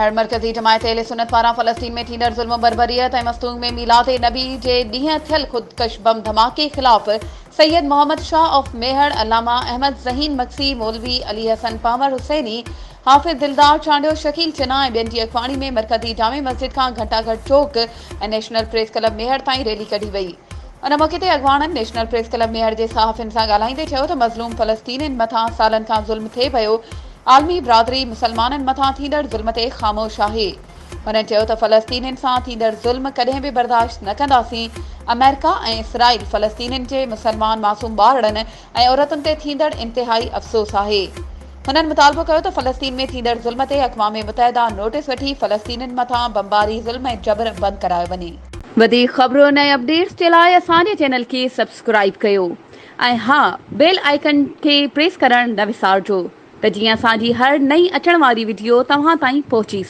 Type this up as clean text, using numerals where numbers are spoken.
मेहर मरकज़ी जमायत अहले सुन्नत पारां फ़लस्तीन में थींदड़ ज़ुल्म बरबरियत ऐं मस्तूंग में मीलाद नबी जे ॾींहुं थियल ख़ुदकश बम धमाके ख़िलाफ़ सैयद मोहम्मद शाह ऑफ मेहर, अल्लामा अहमद ज़हीन मक्सी, मौलवी अली हसन पामर हुसैनी, हाफ़िज़ दिलदार चांडियो, शकील चिना ऐं ॿियनि जी अॻवानी में मरकज़ी जामे मस्जिद खां घंटाघर चौक ऐं नेशनल प्रेस क्लब मेहर ताईं रैली कढी वई। उन मौक़े ते अॻवाननि नेशनल प्रेस क्लब मेहर जे सहाफ़ियुनि सां ॻाल्हाईंदे चयो त मज़लूम फ़लस्तीनियुनि मथां सालनि खां ज़ुल्म थिए पियो। आलमी बिरादरी मुसलमाननि मथां थींदड़ ज़ुल्म ते ख़ामोश आहे। हुननि चयो त फ़लस्तीनियुनि सां थींदड़ ज़ुल्म कॾहिं बि बर्दाश्त न कंदासीं। अमेरिका ऐं इसराइल फ़लस्तीनियुनि जे मुसलमान मासूम ॿारनि ऐं औरतुनि ते थींदड़ इंतिहाई अफ़सोस आहे। हुननि मुतालबो कयो त फ़लस्तीन में थींदड़ ज़ुल्म ते अक़वाम मुतहिदा नोटिस वठी फ़लस्तीनियुनि मथां बमबारी, ज़ुल्म ऐं जबर बंदि करायो वञे। वधीक ख़बरुनि ऐं अपडेट्स जे लाइ असांजे चैनल खे सब्सक्राइब कयो ऐं हा, बेल आइकन खे प्रेस करणु न विसारिजो त जीअं असांजी हर नई अचण वारी वीडियो तव्हां ताईं पहुची